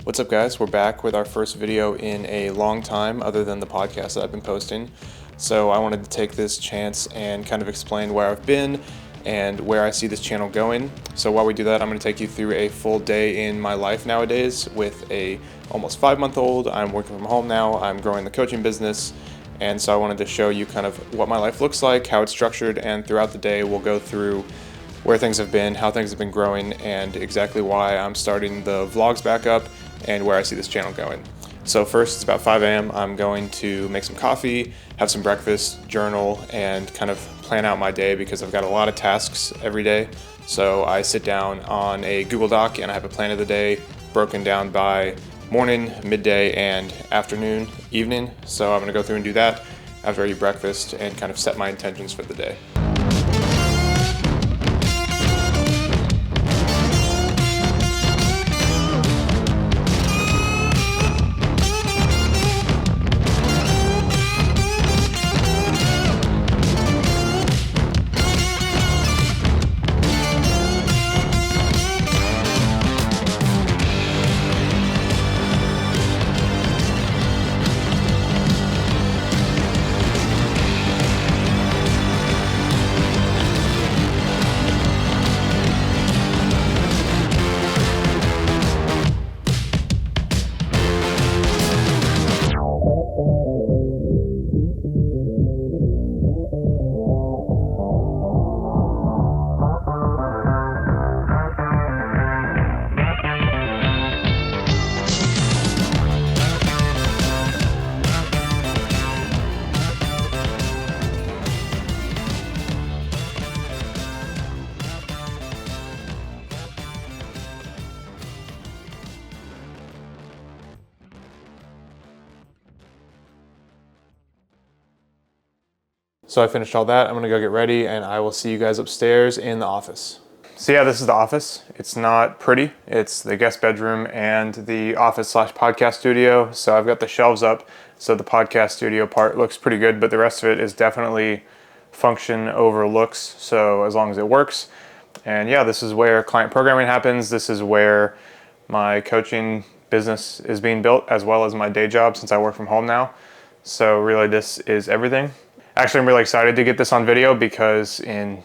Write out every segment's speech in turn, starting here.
What's up, guys? We're back with our first video in a long time other than the podcast that I've been posting. So I wanted to take this chance and kind of explain where I've been and where I see this channel going. So while we do that, I'm going to take you through a full day in my life nowadays with a almost 5-month-old. I'm working from home now. I'm growing the coaching business. And so I wanted to show you kind of what my life looks like, how it's structured, and throughout the day we'll go through where things have been, how things have been growing, and exactly why I'm starting the vlogs back up and where I see this channel going. So first, it's about 5 a.m. I'm going to make some coffee, have some breakfast, journal, and kind of plan out my day because I've got a lot of tasks every day. So I sit down on a Google Doc and I have a plan of the day broken down by morning, midday, and afternoon, evening. So I'm gonna go through and do that after I eat breakfast and kind of set my intentions for the day. So I finished all that. I'm gonna go get ready and I will see you guys upstairs in the office. So yeah, this is the office. It's not pretty. It's the guest bedroom and the office/podcast studio. So I've got the shelves up. So the podcast studio part looks pretty good, but the rest of it is definitely function over looks. So as long as it works. And yeah, this is where client programming happens. This is where my coaching business is being built, as well as my day job since I work from home now. So really this is everything. Actually, I'm really excited to get this on video because in,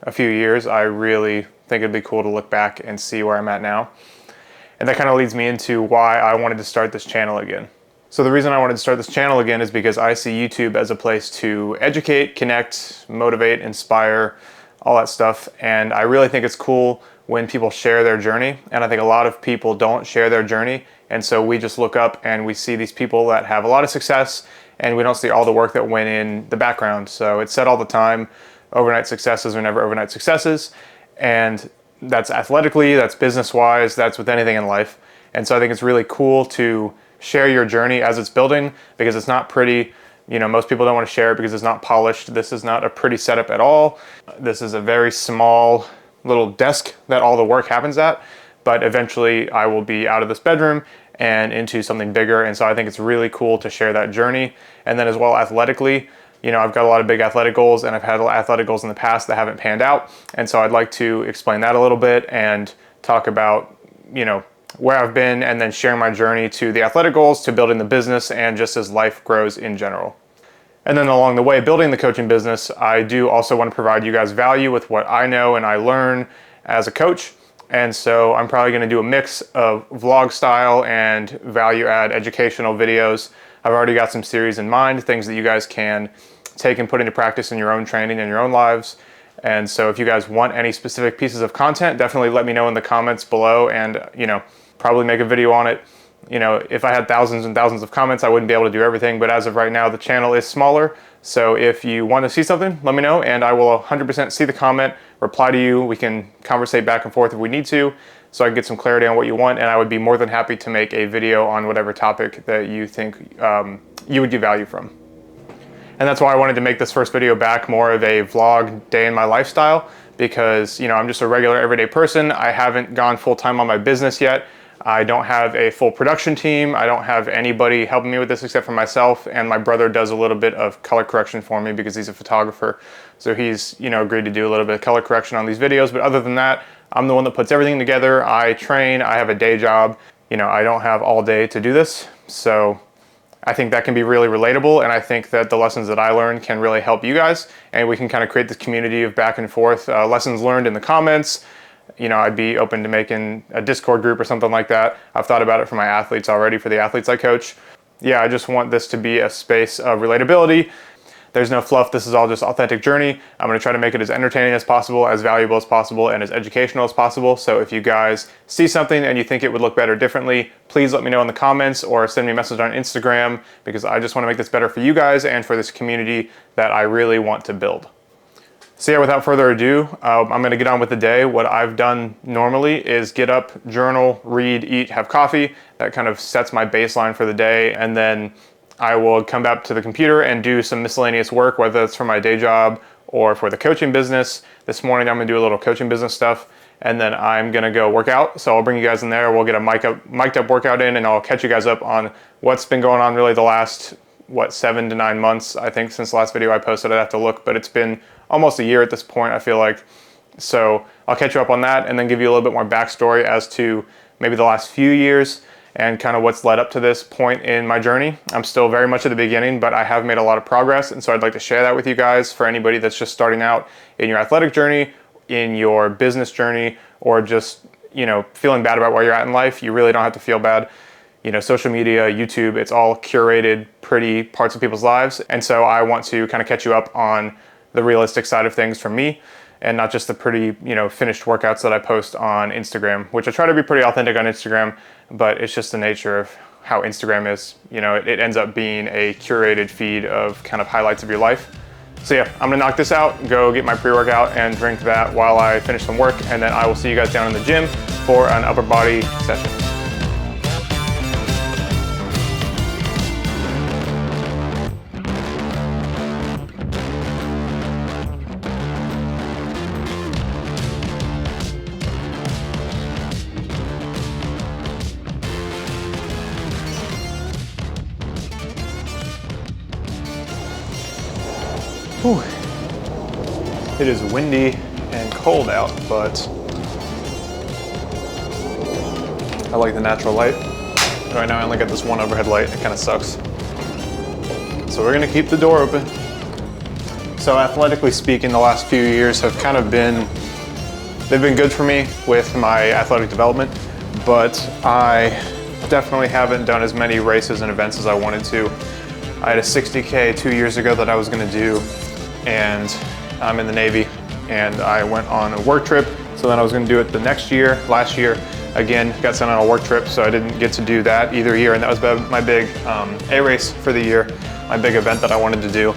a few years, I really think it'd be cool to look back and see where I'm at now. And that kind of leads me into why I wanted to start this channel again. So the reason I wanted to start this channel again is because I see YouTube as a place to educate, connect, motivate, inspire, all that stuff. And I really think it's cool when people share their journey. And I think a lot of people don't share their journey. And so we just look up and we see these people that have a lot of success and we don't see all the work that went in the background. So it's said all the time, overnight successes are never overnight successes. And that's athletically, that's business-wise, that's with anything in life. And so I think it's really cool to share your journey as it's building because it's not pretty. Most people don't want to share it because it's not polished. This is not a pretty setup at all. This is a very small little desk that all the work happens at. But eventually I will be out of this bedroom and into something bigger. And so I think it's really cool to share that journey. And then as well athletically, I've got a lot of big athletic goals and I've had athletic goals in the past that haven't panned out. And so I'd like to explain that a little bit and talk about, where I've been and then sharing my journey to the athletic goals, to building the business, and just as life grows in general. And then along the way, building the coaching business, I do also want to provide you guys value with what I know and I learn as a coach. And so I'm probably going to do a mix of vlog style and value add educational videos. I've already got some series in mind, things that you guys can take and put into practice in your own training and your own lives. And so if you guys want any specific pieces of content, definitely let me know in the comments below and, probably make a video on it. If I had thousands and thousands of comments, I wouldn't be able to do everything. But as of right now, the channel is smaller. So if you want to see something, let me know and I will 100% see the comment, reply to you. We can conversate back and forth if we need to, so I can get some clarity on what you want. And I would be more than happy to make a video on whatever topic that you think you would get value from. And that's why I wanted to make this first video back more of a vlog day in my lifestyle because, I'm just a regular everyday person. I haven't gone full time on my business yet. I don't have a full production team. I don't have anybody helping me with this except for myself, and my brother does a little bit of color correction for me because he's a photographer. So he's, agreed to do a little bit of color correction on these videos. But other than that, I'm the one that puts everything together. I train, I have a day job, I don't have all day to do this. So I think that can be really relatable, and I think that the lessons that I learned can really help you guys, and we can kind of create this community of back and forth lessons learned in the comments. I'd be open to making a Discord group or something like that. I've thought about it for my athletes already, for the athletes I coach. Yeah, I just want this to be a space of relatability. There's no fluff. This is all just authentic journey. I'm going to try to make it as entertaining as possible, as valuable as possible, and as educational as possible. So if you guys see something and you think it would look better differently, please let me know in the comments or send me a message on Instagram, because I just want to make this better for you guys and for this community that I really want to build. So yeah, without further ado, I'm going to get on with the day. What I've done normally is get up, journal, read, eat, have coffee. That kind of sets my baseline for the day, and then I will come back to the computer and do some miscellaneous work, whether it's for my day job or for the coaching business. This morning I'm gonna do a little coaching business stuff, and then I'm gonna go work out. So I'll bring you guys in there. We'll get a mic'd up workout in, and I'll catch you guys up on what's been going on really the last, 7 to 9 months, I think, since the last video I posted. I'd have to look, but it's been almost a year at this point, I feel like. So I'll catch you up on that and then give you a little bit more backstory as to maybe the last few years and kind of what's led up to this point in my journey. I'm still very much at the beginning, but I have made a lot of progress, and so I'd like to share that with you guys. For anybody that's just starting out in your athletic journey, in your business journey, or just feeling bad about where you're at in life, you really don't have to feel bad. Social media, YouTube, it's all curated, pretty parts of people's lives, and so I want to kind of catch you up on the realistic side of things from me, and not just the pretty, finished workouts that I post on Instagram, which I try to be pretty authentic on Instagram, but it's just the nature of how Instagram is. It ends up being a curated feed of kind of highlights of your life. So yeah, I'm gonna knock this out, go get my pre-workout and drink that while I finish some work, and then I will see you guys down in the gym for an upper body session. Whew. It is windy and cold out, but I like the natural light. Right now I only got this one overhead light. It kind of sucks. So we're gonna keep the door open. So athletically speaking, the last few years have kind of they've been good for me with my athletic development, but I definitely haven't done as many races and events as I wanted to. I had a 60K 2 years ago that I was gonna do, and I'm in the Navy, and I went on a work trip. So then I was gonna do it the next year. Last year, again, got sent on a work trip, so I didn't get to do that either year, and that was my big A race for the year, my big event that I wanted to do.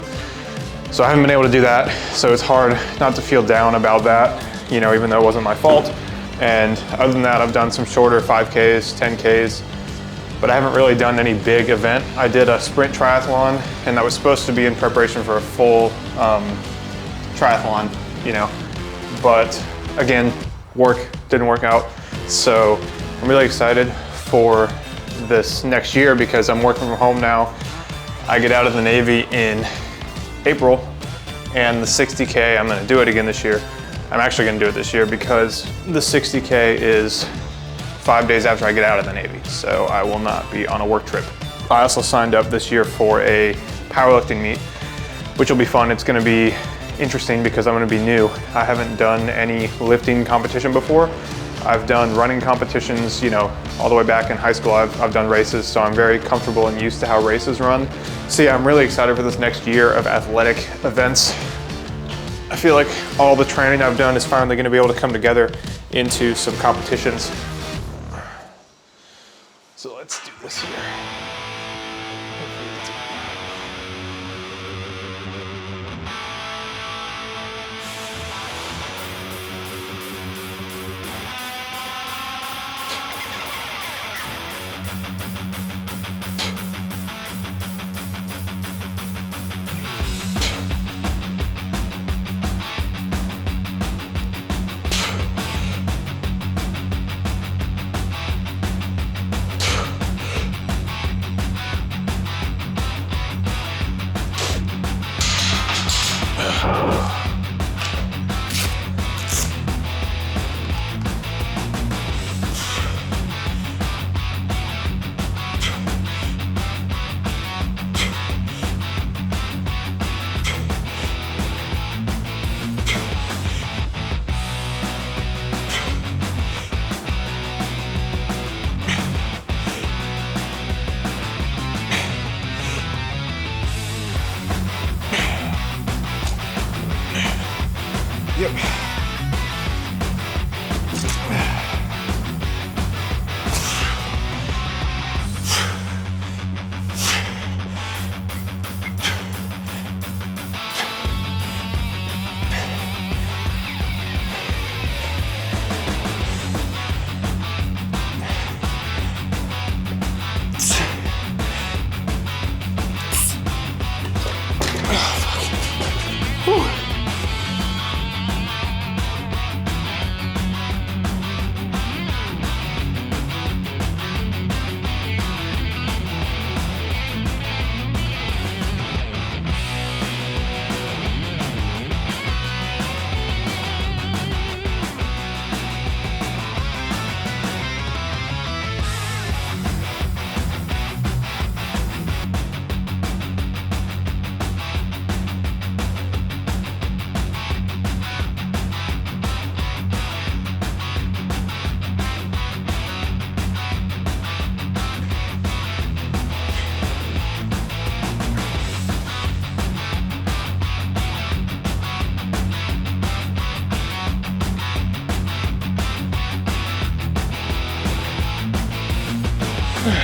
So I haven't been able to do that, so it's hard not to feel down about that, even though it wasn't my fault. And other than that, I've done some shorter 5Ks, 10Ks, but I haven't really done any big event. I did a sprint triathlon, and that was supposed to be in preparation for a full triathlon, but again, work didn't work out. So I'm really excited for this next year because I'm working from home now. I get out of the Navy in April, and the 60K, I'm gonna do it again this year. I'm actually gonna do it this year because the 60K is 5 days after I get out of the Navy, so I will not be on a work trip. I also signed up this year for a powerlifting meet, which will be fun. It's gonna be interesting because I'm gonna be new. I haven't done any lifting competition before. I've done running competitions, all the way back in high school. I've done races, so I'm very comfortable and used to how races run. So yeah, I'm really excited for this next year of athletic events. I feel like all the training I've done is finally gonna be able to come together into some competitions. So let's do this here. Let's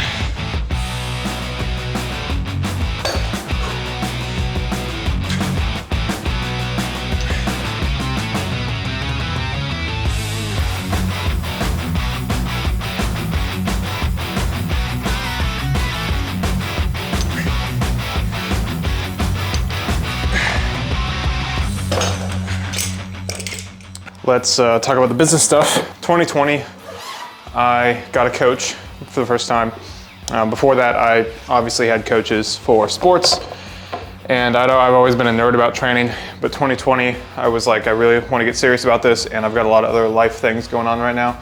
talk about the business stuff. 2020, I got a coach for the first time. Before that, I obviously had coaches for sports, and I've always been a nerd about training, but 2020, I was like, I really want to get serious about this, and I've got a lot of other life things going on right now.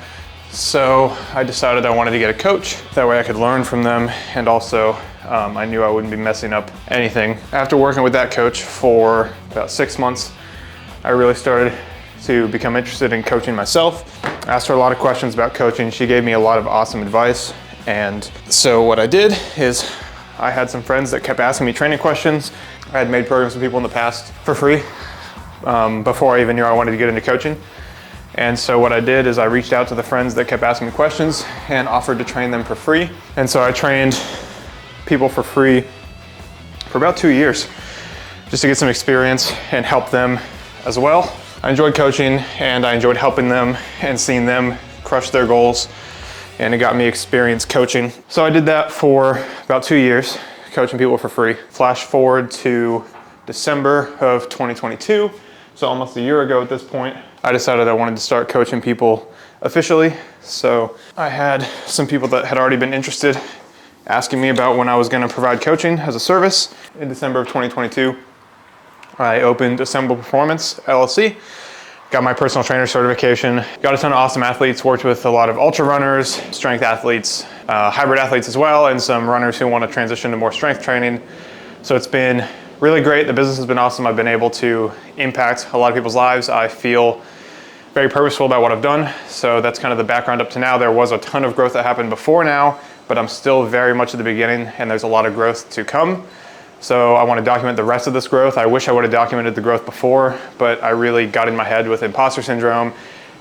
So I decided I wanted to get a coach. That way I could learn from them, and also I knew I wouldn't be messing up anything. After working with that coach for about 6 months, I really started to become interested in coaching myself. I asked her a lot of questions about coaching. She gave me a lot of awesome advice. And so what I did is I had some friends that kept asking me training questions. I had made programs with people in the past for free before I even knew I wanted to get into coaching. And so what I did is I reached out to the friends that kept asking me questions and offered to train them for free. And so I trained people for free for about 2 years just to get some experience and help them as well. I enjoyed coaching, and I enjoyed helping them and seeing them crush their goals, and it got me experience coaching. So I did that for about 2 years, coaching people for free. Flash forward to December of 2022, so almost a year ago at this point, I decided I wanted to start coaching people officially. So I had some people that had already been interested asking me about when I was going to provide coaching as a service. In December of 2022, I opened Assemble Performance LLC, got my personal trainer certification, got a ton of awesome athletes, worked with a lot of ultra runners, strength athletes, hybrid athletes as well, and some runners who want to transition to more strength training. So it's been really great. The business has been awesome. I've been able to impact a lot of people's lives. I feel very purposeful about what I've done. So that's kind of the background up to now. There was a ton of growth that happened before now, but I'm still very much at the beginning, and there's a lot of growth to come. So I want to document the rest of this growth. I wish I would have documented the growth before, but I really got in my head with imposter syndrome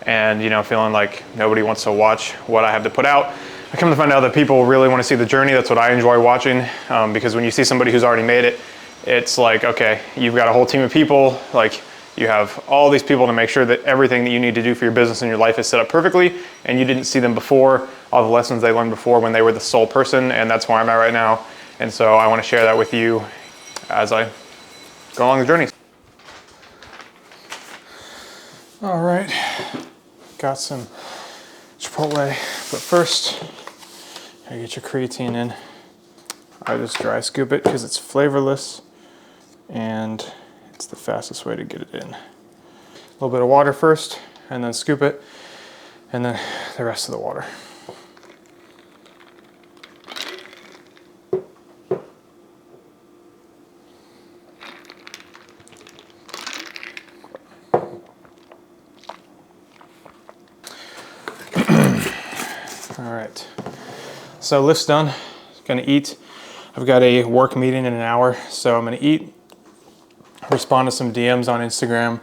and, feeling like nobody wants to watch what I have to put out. I come to find out that people really want to see the journey. That's what I enjoy watching, because when you see somebody who's already made it, it's like, okay, you've got a whole team of people, like you have all these people to make sure that everything that you need to do for your business and your life is set up perfectly, and you didn't see them before, all the lessons they learned before when they were the sole person, and that's where I'm at right now. And so I want to share that with you as I go along the journey. All right, got some Chipotle, but first, gotta get your creatine in. I just dry scoop it because it's flavorless and it's the fastest way to get it in. A little bit of water first, and then scoop it, and then the rest of the water. All right, so lift's done. Gonna eat. I've got a work meeting in an hour, so I'm gonna eat, respond to some DMs on Instagram,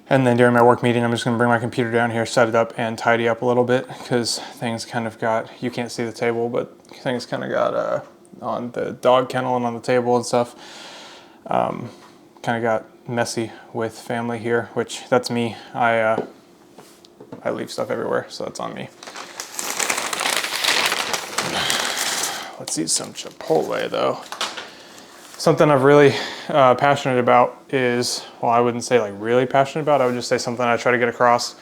and then during my work meeting, I'm just gonna bring my computer down here, set it up, and tidy up a little bit, because things kind of got, you can't see the table, but things kind of got on the dog kennel and on the table and stuff, kind of got messy with family here, which that's me. I leave stuff everywhere, so that's on me. Let's eat some Chipotle though. Something I'm really passionate about is, well, I wouldn't say like really passionate about, I would just say something I try to get across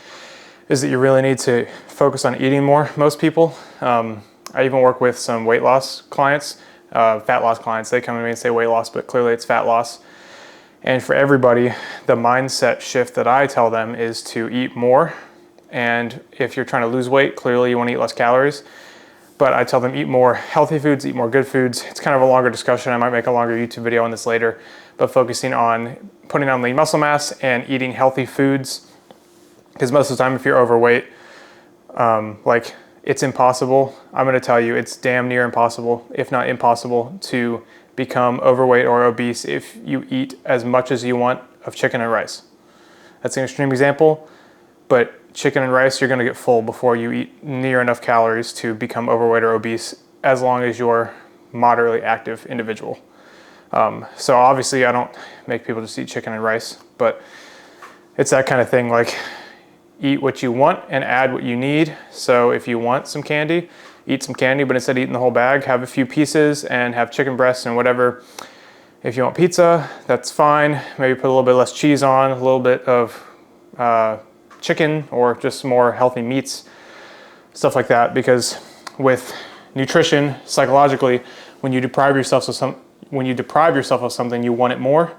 is that you really need to focus on eating more. Most people, I even work with some weight loss clients, fat loss clients, they come to me and say weight loss, but clearly it's fat loss. And for everybody, the mindset shift that I tell them is to eat more. And if you're trying to lose weight, clearly you want to eat less calories. But I tell them eat more healthy foods, eat more good foods. It's kind of a longer discussion. I might make a longer YouTube video on this later, but focusing on putting on lean muscle mass and eating healthy foods. Because most of the time, if you're overweight, like it's impossible. I'm gonna tell you, it's damn near impossible, if not impossible, to become overweight or obese if you eat as much as you want of chicken and rice. That's an extreme example, but chicken and rice, you're gonna get full before you eat near enough calories to become overweight or obese as long as you're moderately active individual. So obviously I don't make people just eat chicken and rice, but it's that kind of thing, like eat what you want and add what you need. So if you want some candy, eat some candy, but instead of eating the whole bag, have a few pieces and have chicken breasts and whatever. If you want pizza, that's fine. Maybe put a little bit less cheese on, a little bit of chicken or just more healthy meats, stuff like that. Because with nutrition, psychologically, when you deprive yourself of something, you want it more.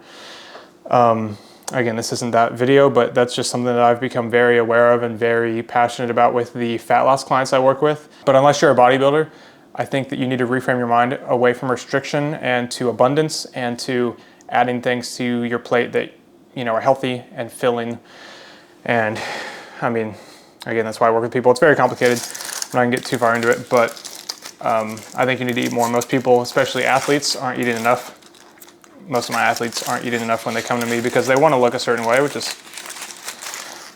Again, this isn't that video, but that's just something that I've become very aware of and very passionate about with the fat loss clients I work with. But unless you're a bodybuilder, I think that you need to reframe your mind away from restriction and to abundance and to adding things to your plate that, you know, are healthy and filling. And I mean, again, that's why I work with people. It's very complicated. I'm not gonna get too far into it, but I think you need to eat more. Most people, especially athletes, aren't eating enough. Most of my athletes aren't eating enough when they come to me because they want to look a certain way, which is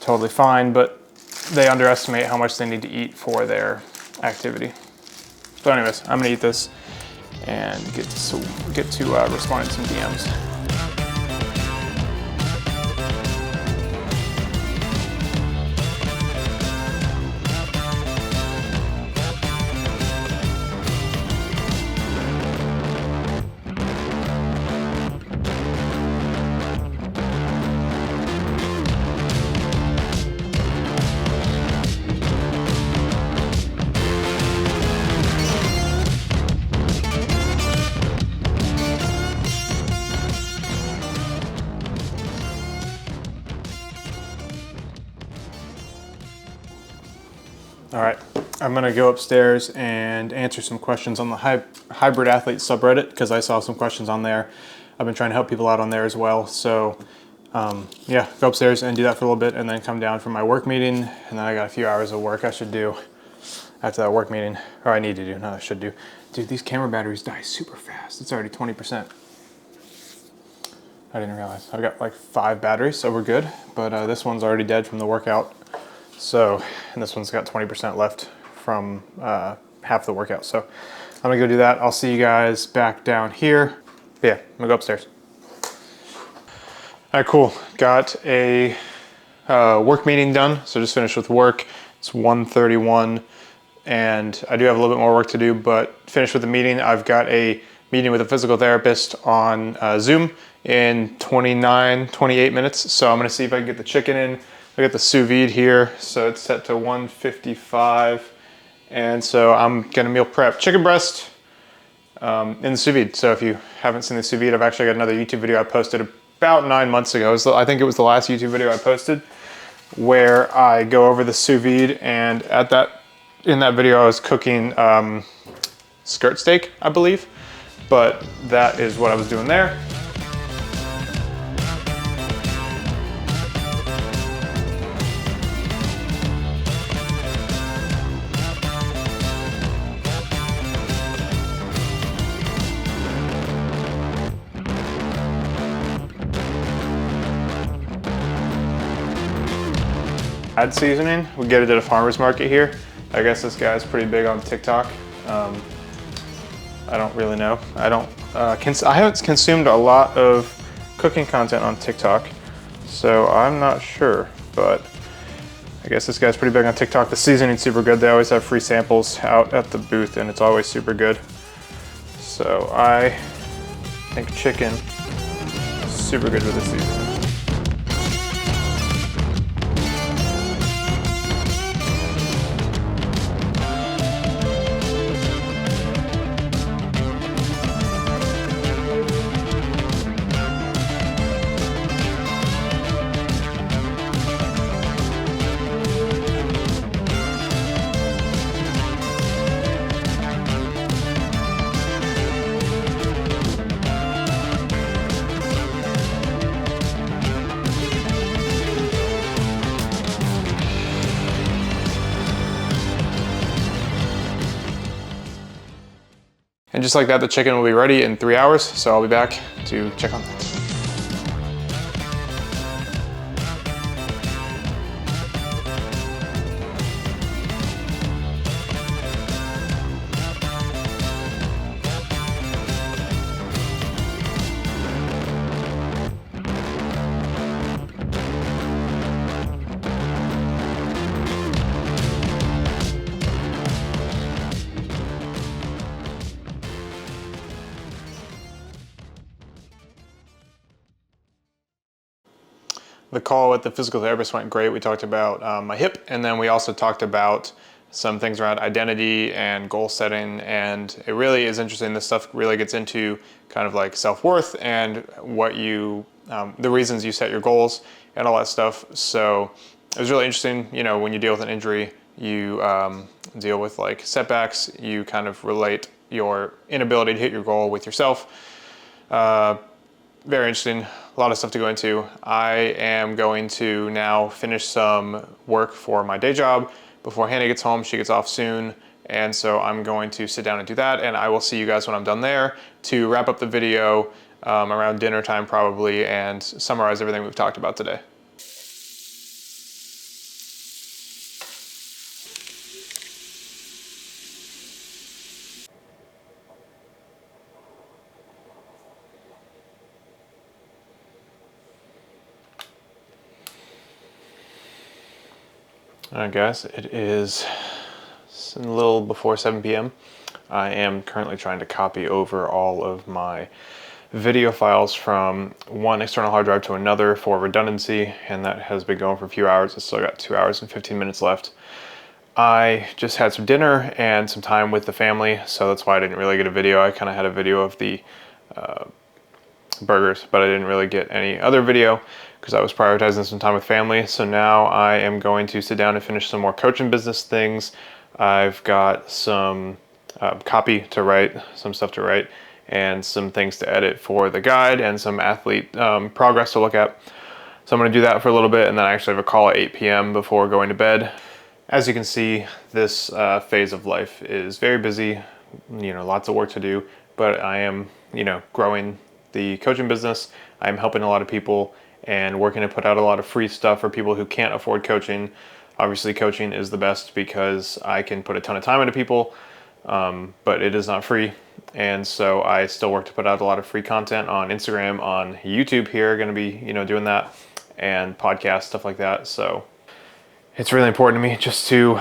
totally fine, but they underestimate how much they need to eat for their activity. So anyways, I'm gonna eat this and get to responding to some DMs. All right, I'm gonna go upstairs and answer some questions on the Hybrid Athlete subreddit because I saw some questions on there. I've been trying to help people out on there as well. So yeah, go upstairs and do that for a little bit and then come down for my work meeting. And then I got a few hours of work I should do after that work meeting, or I need to do, not I should do. Dude, these camera batteries die super fast. It's already 20%. I didn't realize. I've got like 5 batteries, so we're good. But this one's already dead from the workout. So, and this one's got 20% left from half the workout. So I'm gonna go do that. I'll see you guys back down here. But yeah, I'm gonna go upstairs. All right, cool. Got a work meeting done. So just finished with work. It's 1:31 and I do have a little bit more work to do, but finished with the meeting. I've got a meeting with a physical therapist on Zoom in 28 minutes. So I'm gonna see if I can get the chicken in. I got the sous vide here, so it's set to 155. And so I'm gonna meal prep chicken breast in the sous vide. So if you haven't seen the sous vide, I've actually got another YouTube video I posted about 9 months ago. I think it was the last YouTube video I posted where I go over the sous vide, and in that video I was cooking skirt steak, I believe. But that is what I was doing there. Add seasoning, we get it at a farmer's market here. I guess this guy's pretty big on TikTok. I don't really know. I haven't consumed a lot of cooking content on TikTok, so I'm not sure, but I guess this guy's pretty big on TikTok. The seasoning's super good. They always have free samples out at the booth and it's always super good. So I think chicken is super good with the seasoning. And just like that, the chicken will be ready in 3 hours. So I'll be back to check on that. The call with the physical therapist went great. We talked about my hip, and then we also talked about some things around identity and goal setting. And it really is interesting. This stuff really gets into kind of like self-worth and what you, the reasons you set your goals and all that stuff. So it was really interesting. You know, when you deal with an injury, you deal with like setbacks, you kind of relate your inability to hit your goal with yourself. Very interesting, a lot of stuff to go into. I am going to now finish some work for my day job before Hannah gets home. She gets off soon, and so I'm going to sit down and do that, and I will see you guys when I'm done there to wrap up the video around dinner time probably and summarize everything we've talked about today. All right, guys, it is a little before 7 p.m. I am currently trying to copy over all of my video files from one external hard drive to another for redundancy, and that has been going for a few hours. I still got 2 hours and 15 minutes left. I just had some dinner and some time with the family, so that's why I didn't really get a video. I kind of had a video of the burgers, but I didn't really get any other video because I was prioritizing some time with family. So now I am going to sit down and finish some more coaching business things. I've got some copy to write, some stuff to write, and some things to edit for the guide and some athlete progress to look at. So I'm going to do that for a little bit, and then I actually have a call at 8 p.m. before going to bed. As you can see, this phase of life is very busy, lots of work to do, but I am, growing the coaching business. I'm helping a lot of people and working to put out a lot of free stuff for people who can't afford coaching. Obviously, coaching is the best because I can put a ton of time into people, but it is not free. And so I still work to put out a lot of free content on Instagram, on YouTube here, going to be, doing that, and podcasts, stuff like that. So it's really important to me just to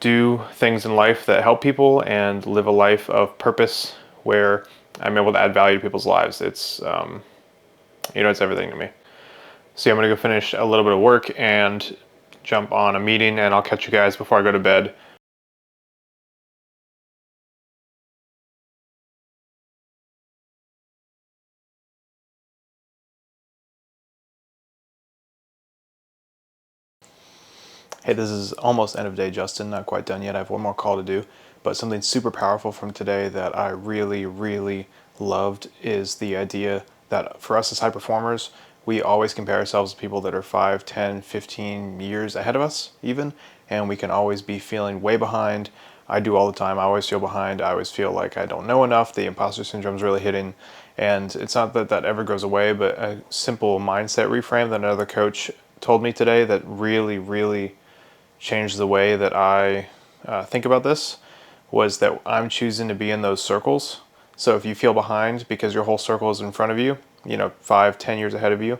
do things in life that help people and live a life of purpose where I'm able to add value to people's lives. It's, it's everything to me. So I'm going to go finish a little bit of work and jump on a meeting, and I'll catch you guys before I go to bed. Hey, this is almost end of day, Justin. Not quite done yet. I have one more call to do, but something super powerful from today that I really, really loved is the idea that for us as high performers, we always compare ourselves to people that are 5, 10, 15 years ahead of us even, and we can always be feeling way behind. I do all the time. I always feel behind. I always feel like I don't know enough. The imposter syndrome is really hitting, and it's not that that ever goes away, but a simple mindset reframe that another coach told me today that really, really changed the way that I think about this was that I'm choosing to be in those circles. So if you feel behind because your whole circle is in front of you, 5, 10 years ahead of you,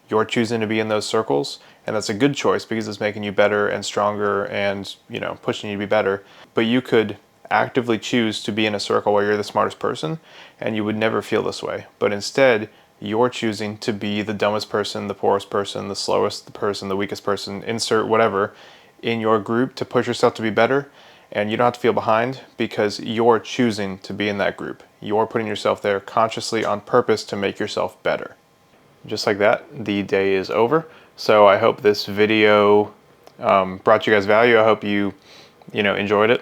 you're choosing to be in those circles. And that's a good choice because it's making you better and stronger and, pushing you to be better. But you could actively choose to be in a circle where you're the smartest person and you would never feel this way. But instead, you're choosing to be the dumbest person, the poorest person, the slowest person, the weakest person, insert whatever, in your group to push yourself to be better, and you don't have to feel behind because you're choosing to be in that group. You're putting yourself there consciously on purpose to make yourself better. Just like that, the day is over. So I hope this video brought you guys value. I hope you, enjoyed it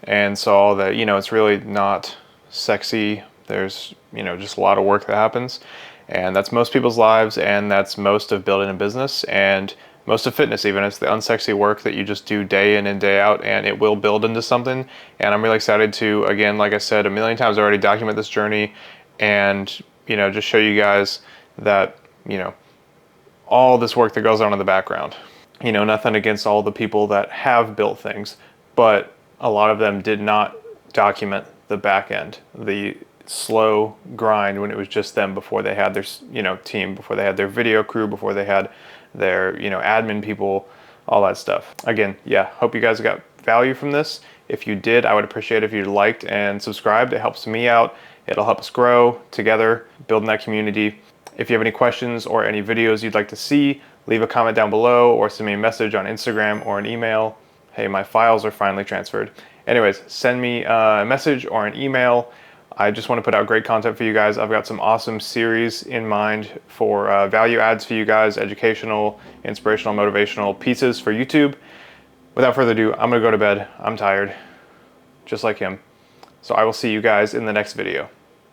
and saw that, it's really not sexy. There's, just a lot of work that happens, and that's most people's lives, and that's most of building a business, and most of fitness even. It's the unsexy work that you just do day in and day out, and it will build into something. And I'm really excited to, again, like I said a million times already, document this journey and, just show you guys that, all this work that goes on in the background. Nothing against all the people that have built things, but a lot of them did not document the back end, the slow grind when it was just them before they had their, team, before they had their video crew, before they had their, admin people, all that stuff. Again, hope you guys got value from this. If you did, I would appreciate it if you liked and subscribed. It helps me out. It'll help us grow together, building that community. If you have any questions or any videos you'd like to see, leave a comment down below or send me a message on Instagram or an email. Hey, my files are finally transferred. Anyways, send me a message or an email. I just want to put out great content for you guys. I've got some awesome series in mind for value adds for you guys, educational, inspirational, motivational pieces for YouTube. Without further ado, I'm gonna go to bed. I'm tired, just like him. So I will see you guys in the next video.